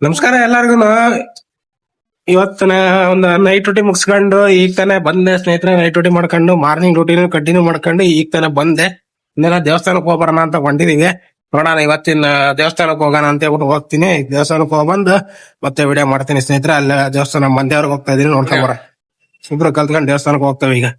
ನಮಸ್ಕಾರ ಎಲ್ಲಾರ್ಗು. ಇವತ್ತಿನ ಒಂದು ನೈಟ್ ಡ್ಯೂಟಿ ಮುಗಿಸ್ಕೊಂಡು ಈಗ ತಾನೇ ಬಂದೆ ಸ್ನೇಹಿತರೆ. ನೈಟ್ ಡ್ಯೂಟಿ ಮಾಡ್ಕೊಂಡು ಮಾರ್ನಿಂಗ್ ಡ್ಯೂಟಿನೂ ಕಂಟಿನ್ಯೂ ಮಾಡ್ಕೊಂಡು ಈಗ ತಾನೇ ಬಂದೆ. ಇನ್ನೆಲ್ಲ ದೇವಸ್ಥಾನಕ್ಕೆ ಹೋಗ್ಬರೋಣ ಅಂತ ಹೊಂಟಿದೀವಿ. ನೋಡೋಣ ಇವತ್ತಿನ ದೇವಸ್ಥಾನಕ್ಕೆ ಹೋಗೋಣ ಅಂತ ಹೇಳ್ಬಿಟ್ಟು ಹೋಗ್ತೀನಿ. ದೇವಸ್ಥಾನಕ್ಕೆ ಹೋಗ್ಬಂದು ಮತ್ತೆ ವಿಡಿಯೋ ಮಾಡ್ತೀನಿ ಸ್ನೇಹಿತರೆ. ಅಲ್ಲ ದೇವಸ್ಥಾನ ಮಂದ್ಯವ್ರಿಗೆ ಹೋಗ್ತಾ ಇದೀನಿ, ನೋಡ್ಕೊಂಬರ. ಇಬ್ರು ಕಲ್ತ್ಕೊಂಡು ದೇವಸ್ಥಾನಕ್ಕೆ ಹೋಗ್ತೇವೆ ಈಗ.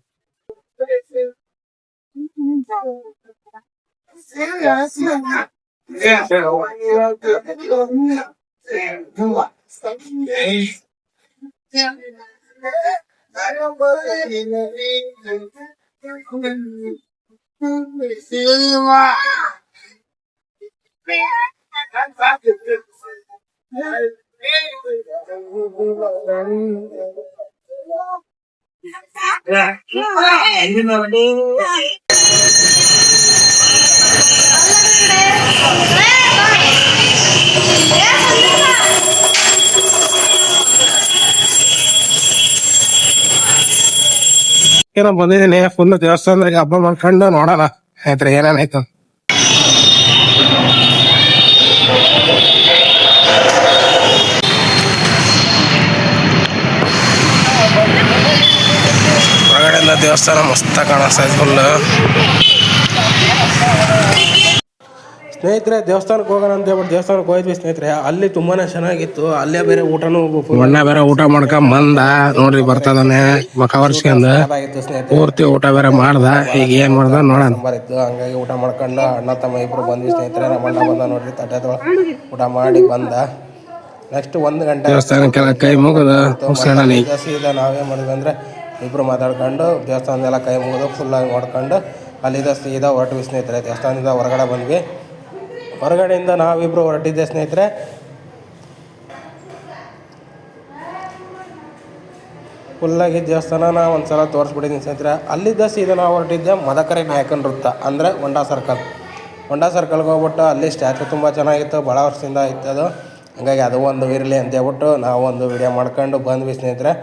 ಏನೋ ಬಂದಿದ್ದೀನಿ ಫುಲ್ ದೇವಸ್ಥಾನದಾಗ ಹಬ್ಬ ಮಾಡ್ಕೊಂಡು ನೋಡೋಣ ಆಯ್ತ್ರಿ ಏನೇನಾಯ್ತು. ಹೊರಗಡೆಯಿಂದ ದೇವಸ್ಥಾನ ಮಸ್ತ ಕಾಣಿಸ್ತಾ ಇದೆ ಫುಲ್. ಸ್ನೇಹಿತರೆ ದೇವಸ್ಥಾನಕ್ಕೆ ಹೋಗೋಣ ಅಂತ ಹೇಳ್ಬಿಟ್ಟು ದೇವಸ್ಥಾನಕ್ಕೆ ಹೋಯ್ದ್ವಿ ಸ್ನೇಹಿತರೆ. ಅಲ್ಲಿ ತುಂಬಾನೇ ಚೆನ್ನಾಗಿತ್ತು. ಅಲ್ಲೇ ಬೇರೆ ಊಟನೂ ಅಣ್ಣ ಬೇರೆ ಊಟ ಮಾಡ್ಕೊಂಡ್ ಬಂದ ನೋಡ್ರಿ, ಬರ್ತದಾನೆ ಮಕ ವರ್ಷಕ್ಕೊಂದು ಪೂರ್ತಿ ಊಟ ಬೇರೆ ಮಾಡ್ದ. ಈಗ ಏನ್ ಮಾಡ್ದ ನೋಡೋಣ. ಹಂಗಾಗಿ ಊಟ ಮಾಡ್ಕೊಂಡು ಅಣ್ಣ ತಮ್ಮ ಇಬ್ರು ಬಂದ್ವಿ ಸ್ನೇಹಿತರೆ. ನಮ್ಮ ಅಣ್ಣ ಬಂದ ನೋಡ್ರಿ, ತಟ್ಟೆ ಊಟ ಮಾಡಿ ಬಂದ. ನೆಕ್ಸ್ಟ್ 1 ಗಂಟೆ ದೇವಸ್ಥಾನಕ್ಕೆಲ್ಲ ಕೈ ಮುಗಿದ ಸೀದಾ ನಾವೇನ್ ಮಾಡಿದ್ವಿ ಅಂದ್ರೆ ಇಬ್ರು ಮಾತಾಡ್ಕೊಂಡು ದೇವಸ್ಥಾನದೆಲ್ಲ ಕೈ ಮುಗಿದು ಫುಲ್ಲಾಗಿ ನೋಡ್ಕೊಂಡು ಅಲ್ಲಿದ್ದ ಸೀದಾ ಹೊರಟ್ವಿ ಸ್ನೇಹಿತರೆ. ದೇವಸ್ಥಾನದಿಂದ ಹೊರಗಡೆ ಬಂದ್ವಿ. ಹೊರಗಡೆಯಿಂದ ನಾವಿಬ್ರು ಹೊರಟಿದ್ದೆ ಸ್ನೇಹಿತರೆ. ಫುಲ್ಲಾಗಿ ದೇವಸ್ಥಾನ ಒಂದ್ಸಲ ತೋರಿಸ್ಬಿಟ್ಟಿದ್ದೀನಿ ಸ್ನೇಹಿತರೆ. ಅಲ್ಲಿದ್ದ ಸೀದಾ ನಾವು ಹೊರಟಿದ್ದೆ ಮದಕರಿ ನಾಯಕನ ವೃತ್ತ, ಅಂದರೆ ಹೊಂಡಾ ಸರ್ಕಲ್. ಹೊಂಡಾ ಸರ್ಕಲ್ಗೆ ಹೋಗ್ಬಿಟ್ಟು ಅಲ್ಲಿ ಸ್ಟ್ಯಾಚು ತುಂಬ ಚೆನ್ನಾಗಿತ್ತು, ಭಾಳ ವರ್ಷದಿಂದ ಇತ್ತು ಅದು. ಹಾಗಾಗಿ ಅದು ಒಂದು ಇರಲಿ ಅಂತ ಹೇಳ್ಬಿಟ್ಟು ನಾವು ಒಂದು ವಿಡಿಯೋ ಮಾಡ್ಕೊಂಡು ಬಂದ್ವಿ ಸ್ನೇಹಿತರೆ.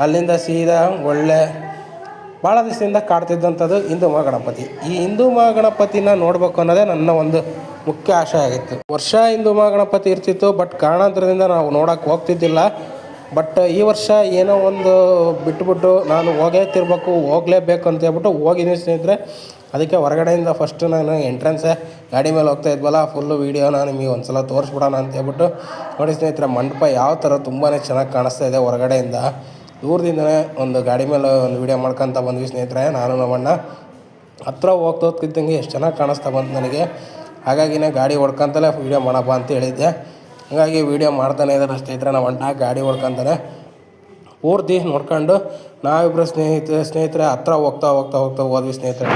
ಅಲ್ಲಿಂದ ಸೀದಾ ಒಳ್ಳೆ ಭಾಳ ದಿವಸದಿಂದ ಕಾಡ್ತಿದ್ದಂಥದ್ದು ಹಿಂದೂ ಮಹಾಗಣಪತಿ. ಈ ಹಿಂದೂ ಮಹಾಗಣಪತಿನ ನೋಡಬೇಕು ಅನ್ನೋದೇ ನನ್ನ ಒಂದು ಮುಖ್ಯ ಆಶೆ ಆಗಿತ್ತು. ವರ್ಷ ಹಿಂದೂ ಮಹಾಗಣಪತಿ ಇರ್ತಿತ್ತು, ಬಟ್ ಕಾರಣಾಂತರದಿಂದ ನಾವು ನೋಡೋಕೆ ಹೋಗ್ತಿದ್ದಿಲ್ಲ. ಬಟ್ ಈ ವರ್ಷ ಏನೋ ಒಂದು ಬಿಟ್ಬಿಟ್ಟು ನಾನು ಹೋಗಲೇಬೇಕು ಅಂತ ಹೇಳ್ಬಿಟ್ಟು ಹೋಗಿದ್ದೀನಿ ಸ್ನೇಹಿತರೆ. ಅದಕ್ಕೆ ಹೊರಗಡೆಯಿಂದ ಫಸ್ಟ್ ನಾನು ಎಂಟ್ರೆನ್ಸೇ ಗಾಡಿ ಮೇಲೆ ಹೋಗ್ತಾ ಇದ್ವಲ್ಲ, ಫುಲ್ಲು ವೀಡಿಯೋನ ನಿಮಗೆ ಒಂದು ಸಲ ತೋರಿಸ್ಬಿಡೋಣ ಅಂತ ಹೇಳ್ಬಿಟ್ಟು ನೋಡಿ ಸ್ನೇಹಿತರೆ. ಮಂಟಪ ಯಾವ ಥರ ತುಂಬಾ ಚೆನ್ನಾಗಿ ಕಾಣಿಸ್ತಾ ಇದೆ ಹೊರಗಡೆಯಿಂದ. ದೂರದಿಂದನೇ ಒಂದು ಗಾಡಿ ಮೇಲೆ ಒಂದು ವೀಡಿಯೋ ಮಾಡ್ಕೊತ ಬಂದ್ವಿ ಸ್ನೇಹಿತರೆ. ನಾನು ನಮ್ಮಣ್ಣ ಹತ್ರ ಹೋಗ್ತಿದ್ದಂಗೆ ಎಷ್ಟು ಚೆನ್ನಾಗಿ ಕಾಣಿಸ್ತಾ ಬಂತು ನನಗೆ. ಹಾಗಾಗಿನೇ ಗಾಡಿ ಹೊಡ್ಕೊಂತಲೇ ವೀಡಿಯೋ ಮಾಡಪ್ಪ ಅಂತ ಹೇಳಿದ್ದೆ. ಹಾಗಾಗಿ ವೀಡಿಯೋ ಮಾಡ್ತಾನೆ ಇದ್ದಾರೆ ಸ್ನೇಹಿತರೆ. ನಮ್ಮ ಅಣ್ಣ ಗಾಡಿ ಹೊಡ್ಕೊಂತಾನೆ ಪೂರ್ತಿ ನೋಡ್ಕೊಂಡು ನಾವಿಬ್ಬರು ಸ್ನೇಹಿತರೆ ಹತ್ರ ಹೋಗ್ತಾ ಹೋದ್ವಿ ಸ್ನೇಹಿತರೆ.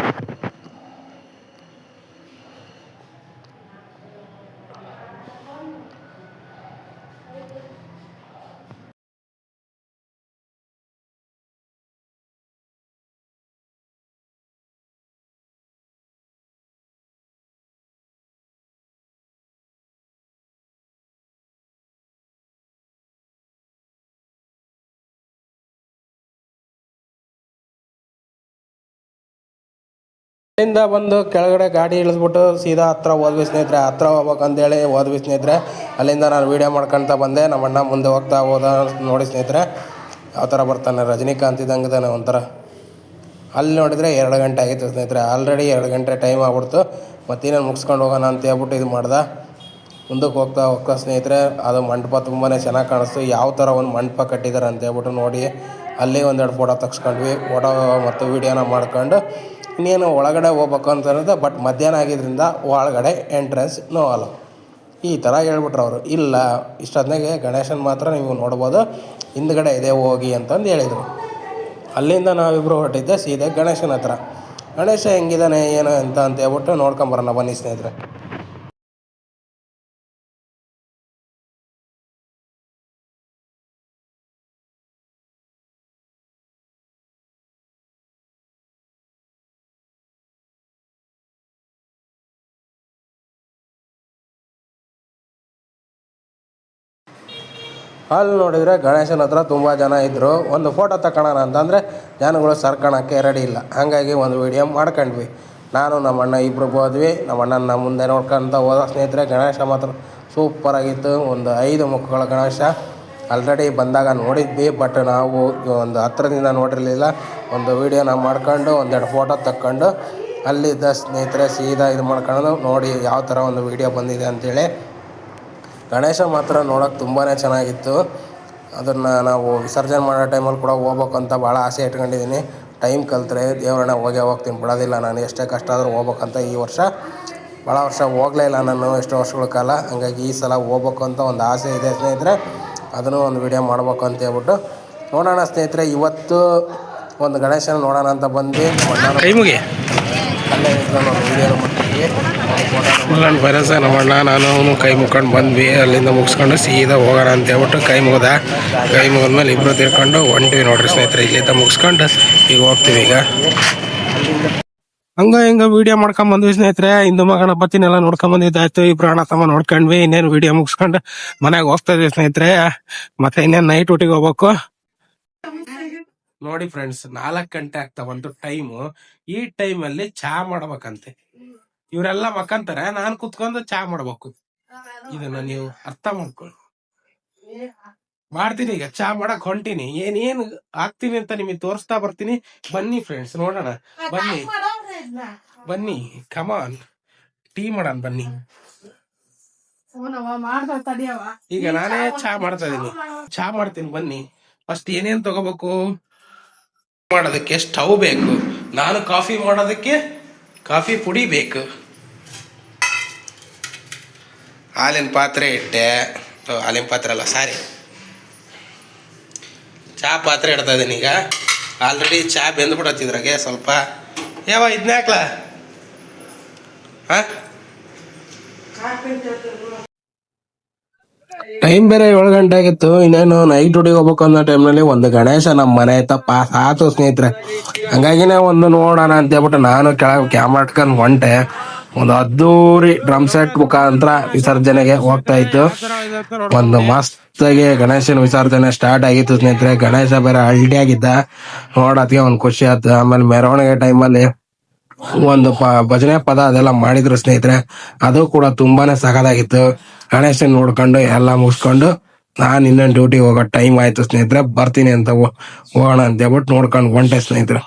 ಅಲ್ಲಿಂದ ಬಂದು ಕೆಳಗಡೆ ಗಾಡಿ ಇಳಿದ್ಬಿಟ್ಟು ಸೀದಾ ಹತ್ರ ಹೋದ್ವಿ ಸ್ನೇಹಿತರೆ. ಹತ್ರ ಹೋಗ್ಬೇಕಂತೇಳಿ ಹೋದ್ವಿ ಸ್ನೇಹಿತರೆ. ಅಲ್ಲಿಂದ ನಾನು ವೀಡಿಯೋ ಮಾಡ್ಕೊತ ಬಂದೆ. ನಮ್ಮ ಅಣ್ಣ ಮುಂದೆ ಹೋದ ನೋಡಿ ಸ್ನೇಹಿತರೆ. ಯಾವ ಥರ ಬರ್ತಾನೆ, ರಜನಿಕಾಂತ್ ಇದ್ದಂಗೆ ತಾನೆ ಒಂಥರ. ಅಲ್ಲಿ ನೋಡಿದರೆ 2 ಗಂಟೆ ಆಗಿತ್ತು ಸ್ನೇಹಿತರೆ. ಆಲ್ರೆಡಿ 2 ಗಂಟೆ ಟೈಮ್ ಆಗ್ಬಿಡ್ತು. ಮತ್ತಿನ್ನೇನು ಮುಗಿಸ್ಕೊಂಡು ಹೋಗೋಣ ಅಂತ ಹೇಳ್ಬಿಟ್ಟು ಇದು ಮಾಡ್ದೆ. ಮುಂದಕ್ಕೆ ಹೋಗ್ತಾ ಸ್ನೇಹಿತರೆ ಅದು ಮಂಟಪ ತುಂಬಾ ಚೆನ್ನಾಗಿ ಕಾಣಿಸ್ತು. ಯಾವ ಥರ ಒಂದು ಮಂಟಪ ಕಟ್ಟಿದ್ದಾರೆ ಅಂತ ಹೇಳ್ಬಿಟ್ಟು ನೋಡಿ ಅಲ್ಲಿ 1-2 ಫೋಟೋ ತೆಗ್ಸ್ಕೊಂಡ್ವಿ. ಫೋಟೋ ಮತ್ತು ವೀಡಿಯೋನ ಮಾಡ್ಕೊಂಡು ಇನ್ನೇನು ಒಳಗಡೆ ಹೋಗ್ಬೇಕು ಅಂತ ಅನ್ನೋದು. ಬಟ್ ಮಧ್ಯಾಹ್ನ ಆಗಿದ್ದರಿಂದ ಒಳಗಡೆ ಎಂಟ್ರೆನ್ಸ್ ನೋ ಅಲೋ ಈ ಥರ ಹೇಳ್ಬಿಟ್ರು ಅವರು. ಇಲ್ಲ ಇಷ್ಟೊತ್ತಿನಾಗೆ ಗಣೇಶನ ಮಾತ್ರ ನೀವು ನೋಡ್ಬೋದು, ಹಿಂದ್ಗಡೆ ಇದೆ ಹೋಗಿ ಅಂತಂದು ಹೇಳಿದರು. ಅಲ್ಲಿಂದ ನಾವಿಬ್ಬರು ಹೊರಟಿದ್ದೆ ಸೀದಾ ಗಣೇಶನ ಹತ್ರ. ಗಣೇಶ ಹೆಂಗಿದ್ದಾನೆ ಏನು ಅಂತ ಹೇಳ್ಬಿಟ್ಟು ನೋಡ್ಕೊಂಬರೋಣ ಬನ್ನಿ ಸ್ನೇಹಿತರೆ. ಅಲ್ಲಿ ನೋಡಿದರೆ ಗಣೇಶನ ಹತ್ರ ತುಂಬ ಜನ ಇದ್ದರು. ಒಂದು ಫೋಟೋ ತಗೊಳ್ಳೋಣ ಅಂತಂದರೆ ಜನಗಳು ಸರ್ಕೋಳಕ್ಕೆ ರೆಡಿ ಇಲ್ಲ. ಹಾಗಾಗಿ ಒಂದು ವೀಡಿಯೋ ಮಾಡ್ಕೊಂಡ್ವಿ. ನಾನು ನಮ್ಮ ಅಣ್ಣ ಇಬ್ಬರು ಹೋದ್ವಿ. ನಮ್ಮ ಅಣ್ಣನ ಮುಂದೆ ನೋಡ್ಕೊಂತ ಹೋದ ಸ್ನೇಹಿತರೆ. ಗಣೇಶ ಮಾತ್ರ ಸೂಪರಾಗಿತ್ತು. ಒಂದು 5 ಮುಖಗಳ ಗಣೇಶ ಆಲ್ರೆಡಿ ಬಂದಾಗ ನೋಡಿದ್ವಿ, ಬಟ್ ನಾವು ಒಂದು ಹತ್ತಿರದಿಂದ ನೋಡಿರಲಿಲ್ಲ. ಒಂದು ವೀಡಿಯೋನ ಮಾಡ್ಕೊಂಡು ಒಂದೆರಡು ಫೋಟೋ ತಕ್ಕೊಂಡು ಅಲ್ಲಿದ್ದ ಸ್ನೇಹಿತರೆ ಸೀದಾ ಇದು ಮಾಡ್ಕೊಂಡು ನೋಡಿ ಯಾವ ಥರ ಒಂದು ವೀಡಿಯೋ ಬಂದಿದೆ ಅಂಥೇಳಿ. ಗಣೇಶ ಮಾತ್ರ ನೋಡೋಕೆ ತುಂಬಾ ಚೆನ್ನಾಗಿತ್ತು. ಅದನ್ನು ನಾವು ವಿಸರ್ಜನೆ ಮಾಡೋ ಟೈಮಲ್ಲಿ ಕೂಡ ಹೋಗ್ಬೇಕು ಅಂತ ಭಾಳ ಆಸೆ ಇಟ್ಕೊಂಡಿದ್ದೀನಿ. ಟೈಮ್ ಕಲ್ತ್ರೆ ದೇವರನ್ನ ಹೋಗ್ತೀನಿ, ಬಿಡೋದಿಲ್ಲ ನಾನು. ಎಷ್ಟೇ ಕಷ್ಟ ಆದರೂ ಹೋಗ್ಬೇಕಂತ ಈ ವರ್ಷ ಭಾಳ ವರ್ಷ ಹೋಗಲೇ ಇಲ್ಲ ನಾನು, ಎಷ್ಟೋ ವರ್ಷಗಳ ಕಾಲ. ಹಂಗಾಗಿ ಈ ಸಲ ಹೋಗ್ಬೇಕು ಅಂತ ಒಂದು ಆಸೆ ಇದೆ ಸ್ನೇಹಿತರೆ. ಅದನ್ನು ಒಂದು ವೀಡಿಯೋ ಮಾಡ್ಬೇಕು ಅಂತ ಹೇಳ್ಬಿಟ್ಟು ನೋಡೋಣ ಸ್ನೇಹಿತರೆ. ಇವತ್ತು ಒಂದು ಗಣೇಶನ ನೋಡೋಣ ಅಂತ ಬಂದು ಅಲ್ಲೇ ಇಟ್ಕೊಂಡು ಒಂದು ವೀಡಿಯೋ ಮಾಡ್ತೀವಿ. ನಾನು ಭರಸ ನಮ್ಮಣ್ಣ ನಾನು ಕೈ ಮುಗ್ಕೊಂಡು ಬಂದ್ವಿ. ಅಲ್ಲಿಂದ ಮುಗಿಸ್ಕೊಂಡು ಸೀದಾ ಹೋಗೋಣ ಅಂತ ಹೇಳ್ಬಿಟ್ಟು ಕೈ ಮುಗಿದ್ಮೇಲೆ ಇಬ್ಬರು ತಿರ್ಕೊಂಡು ಹೊಂಟಿವಿ ನೋಡ್ರಿ ಸ್ನೇಹಿತರೆ. ಇಲ್ಲಿಂದ ಮುಗಿಸ್ಕೊಂಡು ಈಗ ಹೋಗ್ತೀವಿ. ಈಗ ಹಿಂಗ ವೀಡಿಯೋ ಮಾಡ್ಕೊಂಡ್ ಬಂದ್ವಿ ಸ್ನೇಹಿತರೆ. ಹಿಂದೂ ಗಣಪತಿನೆಲ್ಲ ನೋಡ್ಕೊಂಡ್ ಬಂದಿದ್ದಾಯ್ತು. ಇಬ್ರು ಅಣ್ಣ ತಮ್ಮ ನೋಡ್ಕೊಂಡ್ವಿ. ಇನ್ನೇನು ವೀಡಿಯೋ ಮುಗಿಸ್ಕೊಂಡು ಮನೆಗೆ ಹೋಗ್ತಾ ಇದ್ವಿ ಸ್ನೇಹಿತರೆ. ಮತ್ತೆ ಇನ್ನೇನು ನೈಟ್ ಊಟಿಗೆ ಹೋಗ್ಬೇಕು. ನೋಡಿ ಫ್ರೆಂಡ್ಸ್, 4 ಗಂಟೆ ಆಗ್ತಾ ಬಂತು ಟೈಮು. ಈ ಟೈಮಲ್ಲಿ ಚಹಾ ಮಾಡ್ಬೇಕಂತೆ. ಇವರೆಲ್ಲ ಮಕ್ಕಂತಾರೆ, ನಾನು ಕುತ್ಕೊಂಡು ಚಹಾ ಮಾಡ್ಬೇಕು. ಇದನ್ನ ನೀವು ಅರ್ಥ ಮಾಡ್ಕೊಳ್ಳಿ. ಮಾಡ್ತೀನಿ, ಈಗ ಚಹಾ ಮಾಡಕ್ ಹೊಂಟೀನಿ. ಏನೇನು ಹಾಕ್ತೀನಿ ಅಂತ ನಿಮಗೆ ತೋರಿಸ್ತಾ ಬರ್ತೀನಿ. ಬನ್ನಿ ಫ್ರೆಂಡ್ಸ್, ನೋಡೋಣ. ಬನ್ನಿ ಕಮಾನ್, ಟೀ ಮಾಡೋಣ ಬನ್ನಿ. ಈಗ ನಾನೇ ಚಹಾ ಮಾಡ್ತಾ ಇದೀನಿ. ಚಹಾ ಮಾಡ್ತೀನಿ ಬನ್ನಿ. ಫಸ್ಟ್ ಏನೇನ್ ತಗೋಬೇಕು? ಮಾಡೋದಕ್ಕೆ ಸ್ಟವ್ ಬೇಕು. ನಾನು ಕಾಫಿ ಮಾಡೋದಕ್ಕೆ ಕಾಫಿ ಪುಡಿ ಬೇಕು. ಹಾಲಿನ ಪಾತ್ರೆ ಇಟ್ಟೆ. ಹಾಲಿನ ಪಾತ್ರೆ ಅಲ್ಲ, ಸಾರಿ, ಚಹಾ ಪಾತ್ರೆ ಇಡ್ತಾ ಇದ್ದೀನಿ. ಈಗ ಆಲ್ರೆಡಿ ಚಹಾ ಬೆಂದ್ಬಿಡತ್ತಿದ್ರಾಗೆ ಸ್ವಲ್ಪ. ಇದನ್ನ ಹಾಕ್ಲಾ? ಟೈಮ್ ಬೇರೆ 7 ಗಂಟೆ ಆಗಿತ್ತು. ಇನ್ನೇನು ನೈಟ್ ಡ್ಯೂಟಿಗೆ ಹೋಗ್ಬೇಕು ಅನ್ನೋ ಟೈಮ್ನಲ್ಲಿ ಒಂದು ಗಣೇಶ ನಮ್ಮ ಮನೆ ಪಾಸ್ ಆತು ಸ್ನೇಹಿತರೆ. ಹಂಗಾಗಿನೇ ಒಂದು ನೋಡೋಣ ಅಂತ ಹೇಳ್ಬಿಟ್ಟು ನಾನು ಕೆಳಗೆ ಕ್ಯಾಮ್ರಾ ಇಟ್ಕೊಂಡು ಹೊಂಟೆ. ಒಂದು ಅದ್ದೂರಿ ಡ್ರಮ್ ಸೆಟ್ ಮುಖಾಂತರ ವಿಸರ್ಜನೆಗೆ ಹೋಗ್ತಾ ಇತ್ತು. ಒಂದು ಮಸ್ತಾಗಿ ಗಣೇಶನ ವಿಸರ್ಜನೆ ಸ್ಟಾರ್ಟ್ ಆಗಿತ್ತು ಸ್ನೇಹಿತರೆ. ಗಣೇಶ ಬೇರೆ ಹಲ್ಟಿ ಆಗಿದ್ದ, ನೋಡೋದಕ್ಕೆ ಒಂದು ಖುಷಿ ಆಯ್ತು. ಆಮೇಲೆ ಮೆರವಣಿಗೆ ಟೈಮಲ್ಲಿ ಒಂದು ಭಜನೆ ಪದ ಅದೆಲ್ಲ ಮಾಡಿದ್ರು ಸ್ನೇಹಿತರೆ. ಅದು ಕೂಡ ತುಂಬಾನೇ ಸಖತ್ತಾಗಿತ್ತು. ಗಣೇಶನ್ ನೋಡ್ಕೊಂಡು ಎಲ್ಲ ಮುಗಿಸ್ಕೊಂಡು ನಾನು ಇನ್ನೊಂದು ಡ್ಯೂಟಿಗೆ ಹೋಗೋ ಟೈಮ್ ಆಯ್ತು ಸ್ನೇಹಿತರೆ. ಬರ್ತೀನಿ ಅಂತ ಹೋಗೋಣ ಅಂತ ಹೇಳ್ಬಿಟ್ಟು ನೋಡ್ಕೊಂಡು ಹೊಂಟೆ ಸ್ನೇಹಿತರೆ.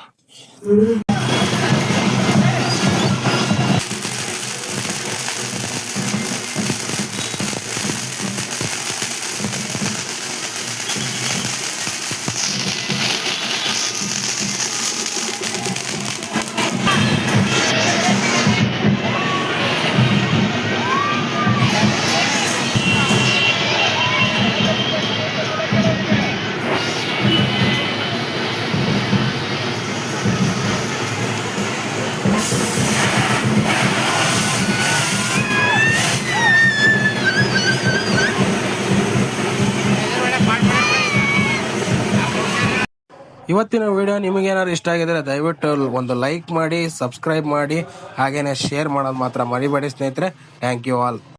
ಇವತ್ತಿನ ವಿಡಿಯೋ ನಿಮಗೇನಾದ್ರು ಇಷ್ಟ ಆಗಿದ್ರೆ ದಯವಿಟ್ಟು ಒಂದು ಲೈಕ್ ಮಾಡಿ, ಸಬ್ಸ್ಕ್ರೈಬ್ ಮಾಡಿ, ಹಾಗೇನೆ ಶೇರ್ ಮಾಡೋದು ಮಾತ್ರ ಮರಿಬೇಡಿ ಸ್ನೇಹಿತರೆ. Thank you all.